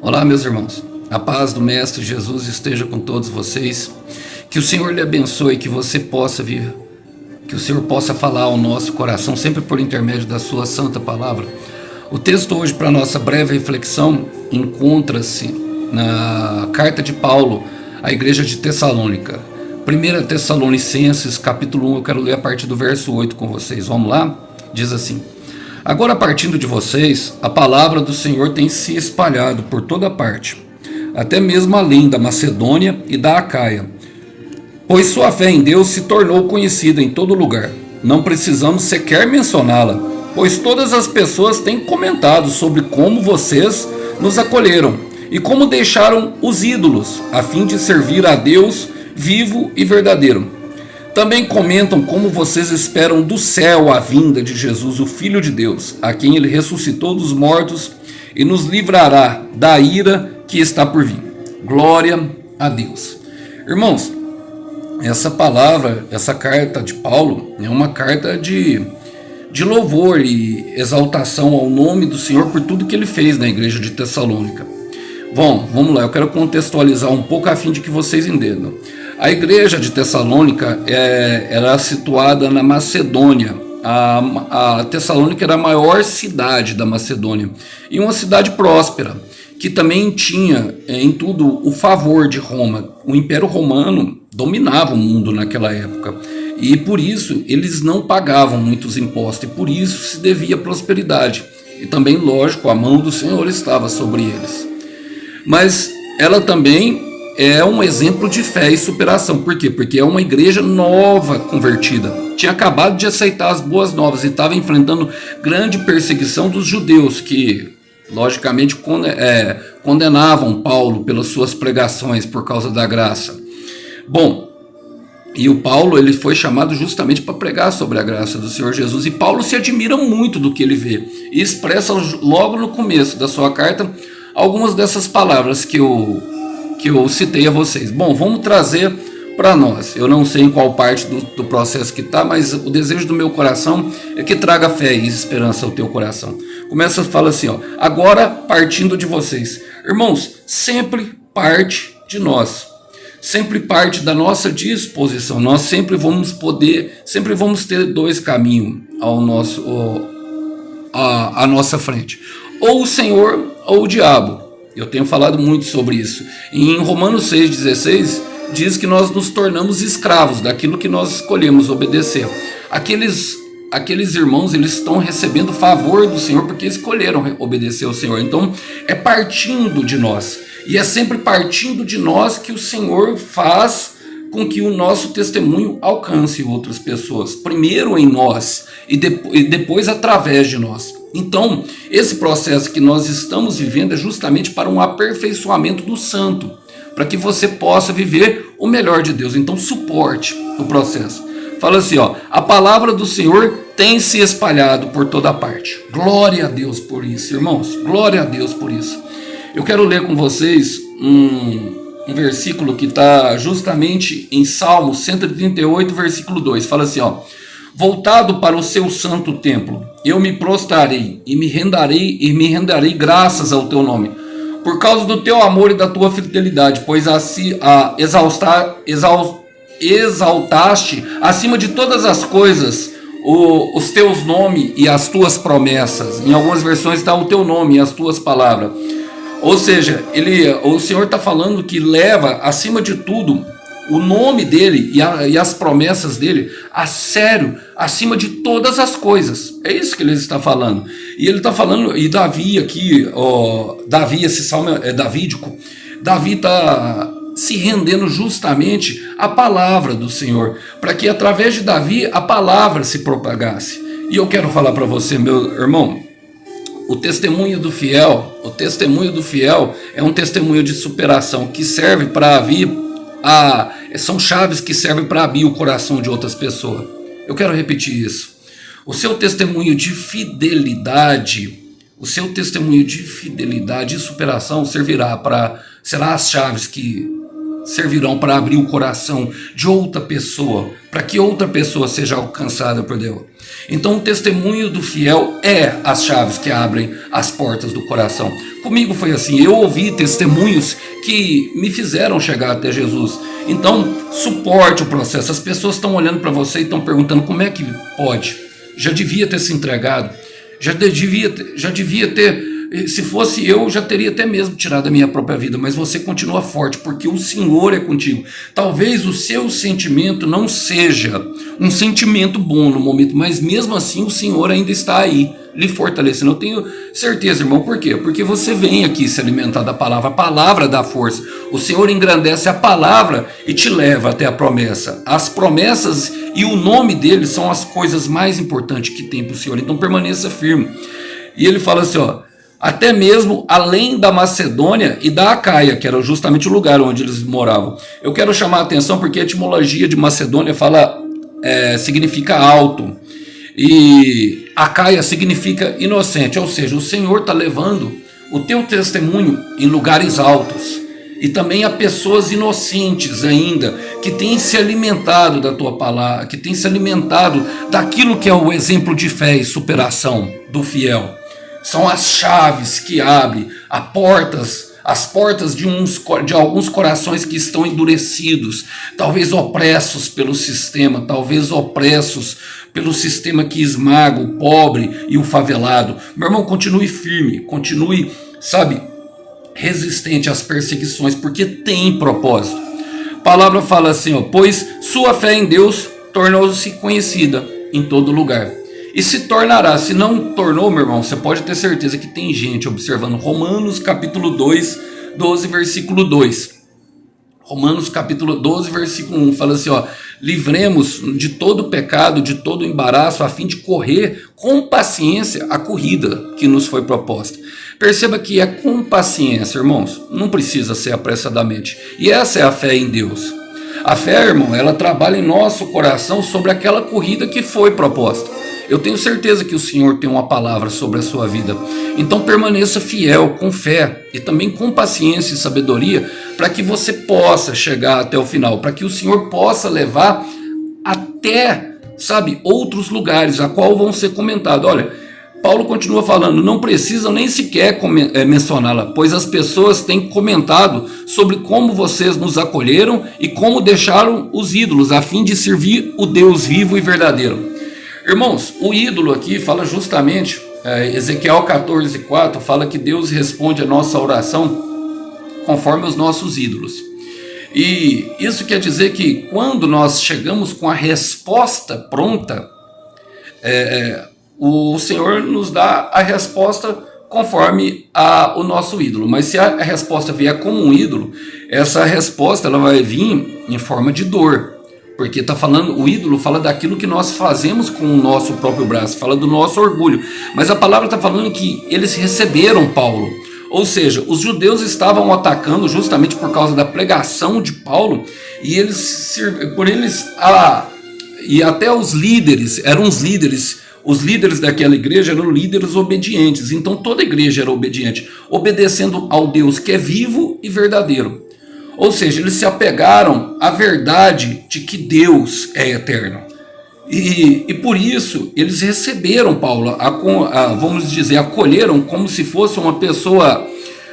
Olá, meus irmãos. A paz do Mestre Jesus esteja com todos vocês. Que o Senhor lhe abençoe, que você possa vir, que o Senhor possa falar ao nosso coração, sempre por intermédio da sua santa palavra. O texto hoje para nossa breve reflexão encontra-se na carta de Paulo à igreja de Tessalônica. 1 Tessalonicenses, capítulo 1, eu quero ler a partir do verso 8 com vocês. Vamos lá? Diz assim: Agora, partindo de vocês, a palavra do Senhor tem se espalhado por toda parte, até mesmo além da Macedônia e da Acaia, pois sua fé em Deus se tornou conhecida em todo lugar. Não precisamos sequer mencioná-la, pois todas as pessoas têm comentado sobre como vocês nos acolheram e como deixaram os ídolos, a fim de servir a Deus vivo e verdadeiro. Também comentam como vocês esperam do céu a vinda de Jesus, o Filho de Deus, a quem ele ressuscitou dos mortos e nos livrará da ira que está por vir. Glória a Deus. Irmãos, essa palavra, essa carta de Paulo é uma carta de louvor e exaltação ao nome do Senhor por tudo que ele fez na igreja de Tessalônica. Bom, vamos lá, eu quero contextualizar um pouco a fim de que vocês entendam. A igreja de Tessalônica era situada na Macedônia. A Tessalônica era a maior cidade da Macedônia e uma cidade próspera, que também tinha em tudo o favor de Roma. O Império Romano dominava o mundo naquela época e por isso eles não pagavam muitos impostos e por isso se devia prosperidade. E também, lógico, a mão do Senhor estava sobre eles. Mas ela também é um exemplo de fé e superação. Por quê? Porque é uma igreja nova convertida. Tinha acabado de aceitar as boas novas e estava enfrentando grande perseguição dos judeus, que logicamente condenavam Paulo pelas suas pregações por causa da graça. Bom, e o Paulo ele foi chamado justamente para pregar sobre a graça do Senhor Jesus. E Paulo se admira muito do que ele vê e expressa logo no começo da sua carta algumas dessas palavras que eu citei a vocês. Bom, vamos trazer para nós. Eu não sei em qual parte do processo que está, mas o desejo do meu coração é que traga fé e esperança ao teu coração. Começa a falar assim, ó: agora partindo de vocês. Irmãos, sempre parte de nós. Sempre parte da nossa disposição. Nós sempre vamos ter dois caminhos à nossa frente. Ou o Senhor ou o diabo. Eu tenho falado muito sobre isso. Em Romanos 6,16 diz que nós nos tornamos escravos daquilo que nós escolhemos obedecer. Aqueles irmãos, eles estão recebendo favor do Senhor porque escolheram obedecer ao Senhor. Então é partindo de nós. E é sempre partindo de nós que o Senhor faz com que o nosso testemunho alcance outras pessoas. Primeiro em nós e depois através de nós. Então, esse processo que nós estamos vivendo é justamente para um aperfeiçoamento do santo, para que você possa viver o melhor de Deus. Então, suporte o processo. Fala assim, ó: a palavra do Senhor tem se espalhado por toda parte. Glória a Deus por isso, irmãos. Glória a Deus por isso. Eu quero ler com vocês um versículo que está justamente em Salmo 138, versículo 2. Fala assim, ó: voltado para o seu santo templo, eu me prostrarei e me rendarei graças ao teu nome, por causa do teu amor e da tua fidelidade, pois exaltaste acima de todas as coisas os teus nomes e as tuas promessas. Em algumas versões está o teu nome e as tuas palavras. Ou seja, o Senhor está falando que leva acima de tudo o nome dele e as promessas dele a sério, acima de todas as coisas. É isso que ele está falando. E ele está falando, e Davi aqui, Davi, esse salmo é davídico. Davi está se rendendo justamente à palavra do Senhor, para que através de Davi a palavra se propagasse. E eu quero falar para você, meu irmão, o testemunho do fiel é um testemunho de superação que serve para abrir, são chaves que servem para abrir o coração de outras pessoas. Eu quero repetir isso. O seu testemunho de fidelidade e superação será as chaves que servirão para abrir o coração de outra pessoa, para que outra pessoa seja alcançada por Deus. Então o testemunho do fiel é as chaves que abrem as portas do coração. Comigo foi assim, eu ouvi testemunhos que me fizeram chegar até Jesus. Então suporte o processo. As pessoas estão olhando para você e estão perguntando como é que pode. Já devia ter se entregado, já devia ter. Se fosse eu, já teria até mesmo tirado a minha própria vida, mas você continua forte, porque o Senhor é contigo. Talvez o seu sentimento não seja um sentimento bom no momento, mas mesmo assim o Senhor ainda está aí, lhe fortalecendo. Eu tenho certeza, irmão, por quê? Porque você vem aqui se alimentar da palavra, a palavra dá força. O Senhor engrandece a palavra e te leva até a promessa. As promessas e o nome dele são as coisas mais importantes que tem para o Senhor, então permaneça firme. E ele fala assim, ó, até mesmo além da Macedônia e da Acaia, que era justamente o lugar onde eles moravam. Eu quero chamar a atenção porque a etimologia de Macedônia significa alto, e Acaia significa inocente, ou seja, o Senhor está levando o teu testemunho em lugares altos, e também a pessoas inocentes ainda, que têm se alimentado da tua palavra, que têm se alimentado daquilo que é o exemplo de fé e superação do fiel. São as chaves que abrem as portas de alguns corações que estão endurecidos, talvez opressos pelo sistema, talvez opressos pelo sistema que esmaga o pobre e o favelado. Meu irmão, continue firme, continue, resistente às perseguições, porque tem propósito. A palavra fala assim, ó, pois sua fé em Deus tornou-se conhecida em todo lugar. E se tornará, se não tornou, meu irmão, você pode ter certeza que tem gente observando. Romanos capítulo 2, 12, versículo 2. Romanos capítulo 12, versículo 1, fala assim, ó, livremos de todo pecado, de todo embaraço, a fim de correr com paciência a corrida que nos foi proposta. Perceba que é com paciência, irmãos, não precisa ser apressadamente. E essa é a fé em Deus. A fé, irmão, ela trabalha em nosso coração sobre aquela corrida que foi proposta. Eu tenho certeza que o Senhor tem uma palavra sobre a sua vida. Então permaneça fiel, com fé e também com paciência e sabedoria, para que você possa chegar até o final, para que o Senhor possa levar até, outros lugares, a qual vão ser comentados. Olha, Paulo continua falando, não precisam nem sequer mencioná-la, pois as pessoas têm comentado sobre como vocês nos acolheram e como deixaram os ídolos, a fim de servir o Deus vivo e verdadeiro. Irmãos, o ídolo aqui fala justamente, Ezequiel 14:4 fala que Deus responde a nossa oração conforme os nossos ídolos. E isso quer dizer que quando nós chegamos com a resposta pronta, o Senhor nos dá a resposta conforme o nosso ídolo. Mas se a resposta vier como um ídolo, essa resposta ela vai vir em forma de dor. Porque o ídolo fala daquilo que nós fazemos com o nosso próprio braço, fala do nosso orgulho. Mas a palavra está falando que eles receberam Paulo. Ou seja, os judeus estavam atacando justamente por causa da pregação de Paulo, e e até os líderes, os líderes daquela igreja eram líderes obedientes. Então toda a igreja era obediente, obedecendo ao Deus que é vivo e verdadeiro. Ou seja, eles se apegaram à verdade de que Deus é eterno. E por isso, eles receberam Paulo, vamos dizer, acolheram como se fosse uma pessoa.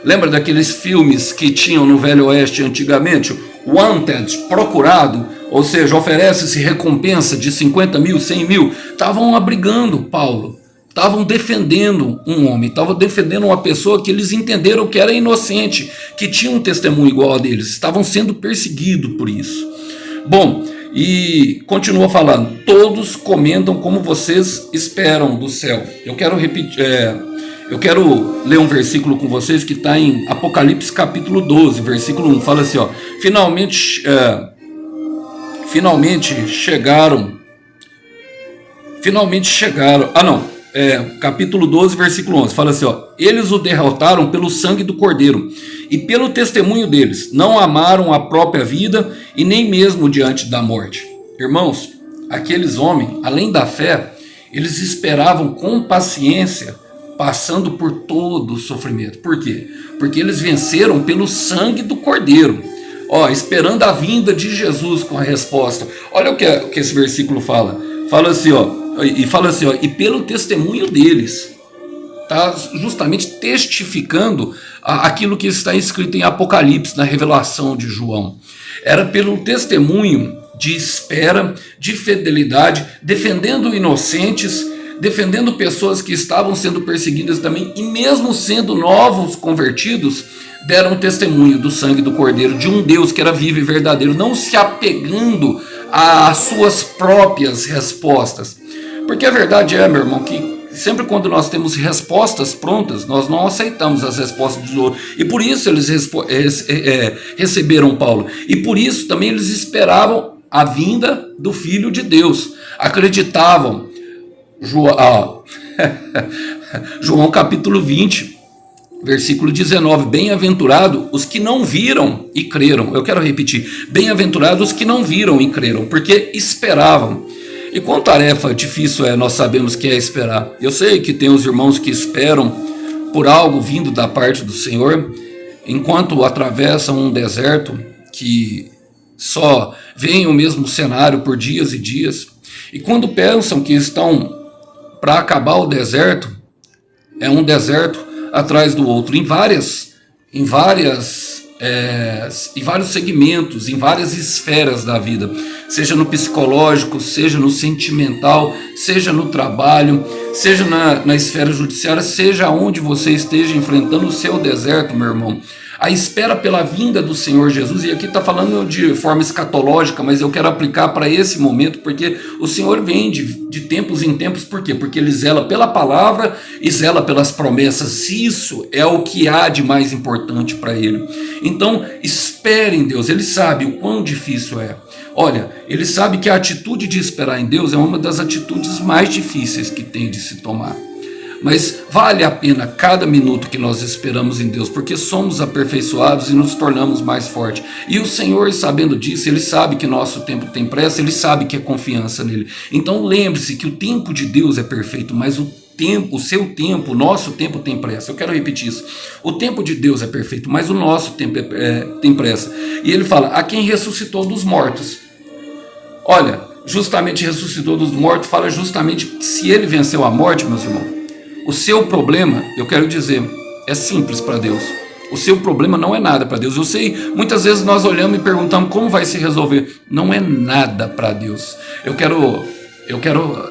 Lembra daqueles filmes que tinham no Velho Oeste antigamente? Wanted, procurado, ou seja, oferece-se recompensa de 50 mil, 100 mil. Estavam abrigando Paulo. Estavam defendendo um homem, estavam defendendo uma pessoa que eles entenderam que era inocente, que tinha um testemunho igual a deles, estavam sendo perseguidos por isso. Bom, e continua falando, todos comentam como vocês esperam do céu. Eu quero ler um versículo com vocês que está em Apocalipse capítulo 12, versículo 1, fala assim, ó, finalmente chegaram, capítulo 12, versículo 11, fala assim, ó, eles o derrotaram pelo sangue do Cordeiro e pelo testemunho deles, não amaram a própria vida e nem mesmo diante da morte. Irmãos, aqueles homens, além da fé, eles esperavam com paciência, passando por todo o sofrimento. Por quê? Porque eles venceram pelo sangue do Cordeiro. esperando a vinda de Jesus com a resposta. Olha o que esse versículo fala. Fala assim, e pelo testemunho deles. Está justamente testificando aquilo que está escrito em Apocalipse, na revelação de João. Era pelo testemunho de espera, de fidelidade, defendendo inocentes, defendendo pessoas que estavam sendo perseguidas também, e mesmo sendo novos convertidos, deram testemunho do sangue do Cordeiro, de um Deus que era vivo e verdadeiro, não se apegando às suas próprias respostas. Porque a verdade é, meu irmão, que sempre quando nós temos respostas prontas, nós não aceitamos as respostas dos outros. E por isso eles receberam Paulo. E por isso também eles esperavam a vinda do Filho de Deus. Acreditavam. João capítulo 20, versículo 19. Bem-aventurado os que não viram e creram. Eu quero repetir. Bem-aventurados os que não viram e creram, porque esperavam. E quão tarefa difícil nós sabemos que é esperar. Eu sei que tem os irmãos que esperam por algo vindo da parte do Senhor, enquanto atravessam um deserto que só veem o mesmo cenário por dias e dias. E quando pensam que estão para acabar o deserto, é um deserto atrás do outro, em vários segmentos, em várias esferas da vida, seja no psicológico, seja no sentimental, seja no trabalho, seja na esfera judiciária, seja onde você esteja enfrentando o seu deserto, meu irmão. A espera pela vinda do Senhor Jesus, e aqui está falando de forma escatológica, mas eu quero aplicar para esse momento, porque o Senhor vem de tempos em tempos. Por quê? Porque Ele zela pela palavra e zela pelas promessas. Isso é o que há de mais importante para Ele. Então, espere em Deus. Ele sabe o quão difícil é. Olha, Ele sabe que a atitude de esperar em Deus é uma das atitudes mais difíceis que tem de se tomar. Mas vale a pena cada minuto que nós esperamos em Deus, porque somos aperfeiçoados e nos tornamos mais fortes. E o Senhor, sabendo disso, Ele sabe que nosso tempo tem pressa, Ele sabe que é confiança nele. Então lembre-se que o tempo de Deus é perfeito, mas o nosso tempo tem pressa. Eu quero repetir isso. O tempo de Deus é perfeito, mas o nosso tempo tem pressa. E Ele fala, a quem ressuscitou dos mortos. Olha, justamente ressuscitou dos mortos, fala justamente que se Ele venceu a morte, meus irmãos, o seu problema, eu quero dizer, é simples para Deus. O seu problema não é nada para Deus. Eu sei, muitas vezes nós olhamos e perguntamos como vai se resolver. Não é nada para Deus. Eu quero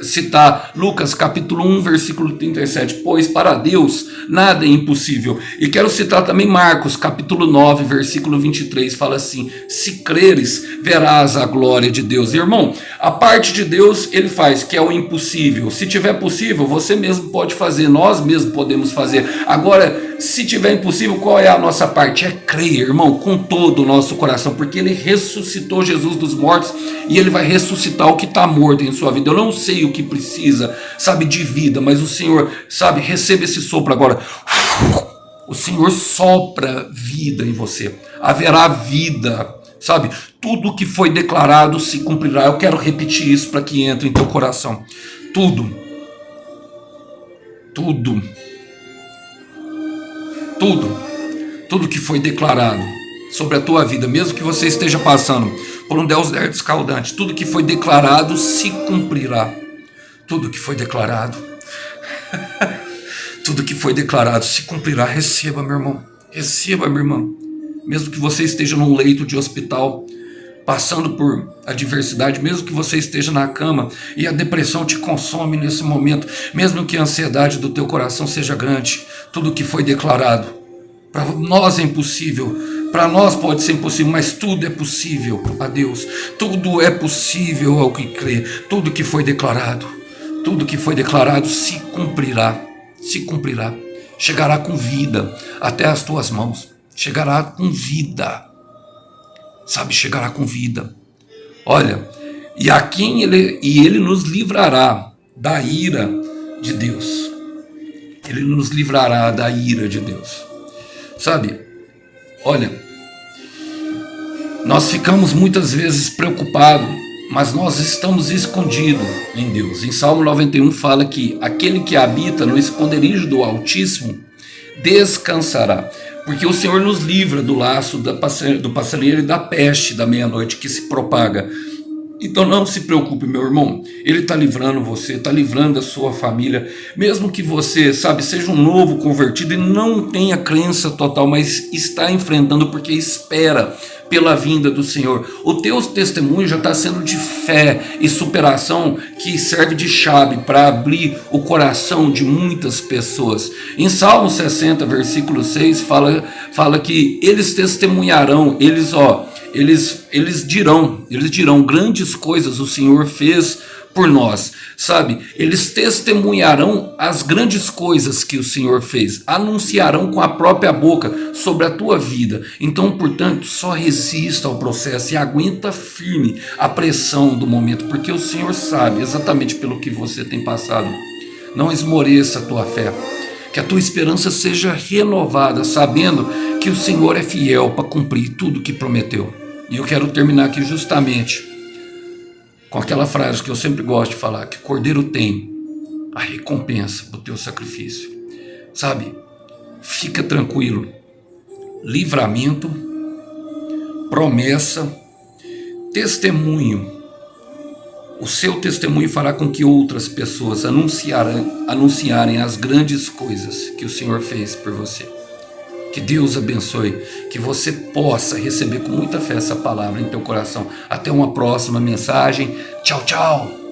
citar Lucas capítulo 1, versículo 37. Pois para Deus nada é impossível. E quero citar também Marcos capítulo 9, versículo 23. Fala assim, se creres, verás a glória de Deus. Irmão, a parte de Deus Ele faz, que é o impossível. Se tiver possível, você mesmo pode fazer. Nós mesmos podemos fazer. Agora, se tiver impossível, qual é a nossa parte? É crer, irmão, com todo o nosso coração. Porque Ele ressuscitou Jesus dos mortos e Ele vai ressuscitar o que está morto em sua vida. Eu não sei o que precisa, sabe, de vida, mas o Senhor, sabe, receba esse sopro agora. O Senhor sopra vida em você. Haverá vida, sabe? Tudo que foi declarado se cumprirá. Eu quero repetir isso para que entre em teu coração. Tudo que foi declarado sobre a tua vida, mesmo que você esteja passando por um deserto escaldante, tudo que foi declarado se cumprirá. Tudo que foi declarado tudo que foi declarado se cumprirá. Receba, meu irmão, receba, minha irmã. Mesmo que você esteja num leito de hospital, passando por adversidade, mesmo que você esteja na cama e a depressão te consome nesse momento, mesmo que a ansiedade do teu coração seja grande, tudo que foi declarado, para nós é impossível, para nós pode ser impossível, mas tudo é possível a Deus, tudo é possível ao que crê. Tudo que foi declarado se cumprirá, chegará com vida até as tuas mãos, chegará com vida, sabe, chegará com vida. Olha, ele nos livrará da ira de Deus. Ele nos livrará da ira de Deus. Sabe, olha, nós ficamos muitas vezes preocupados, mas nós estamos escondidos em Deus. Em Salmo 91 fala que aquele que habita no esconderijo do Altíssimo descansará. porque o Senhor nos livra do laço do passarinheiro e da peste da meia-noite que se propaga. Então não se preocupe, meu irmão, Ele está livrando você, está livrando a sua família, mesmo que você, sabe, seja um novo convertido e não tenha crença total, mas está enfrentando porque espera pela vinda do Senhor. O teu testemunho já está sendo de fé e superação, que serve de chave para abrir o coração de muitas pessoas. Em Salmo 60, versículo 6, fala que eles testemunharão, eles dirão grandes coisas o Senhor fez por nós, sabe? Eles testemunharão as grandes coisas que o Senhor fez, anunciarão com a própria boca sobre a tua vida. Então, portanto, só resista ao processo e aguenta firme a pressão do momento, porque o Senhor sabe exatamente pelo que você tem passado. Não esmoreça a tua fé, que a tua esperança seja renovada, sabendo que o Senhor é fiel para cumprir tudo que prometeu. E eu quero terminar aqui justamente com aquela frase que eu sempre gosto de falar, que o Cordeiro tem a recompensa do teu sacrifício. Sabe? Fica tranquilo. Livramento, promessa, testemunho. O seu testemunho fará com que outras pessoas anunciarem as grandes coisas que o Senhor fez por você. Que Deus abençoe, que você possa receber com muita fé essa palavra em teu coração. Até uma próxima mensagem. Tchau, tchau.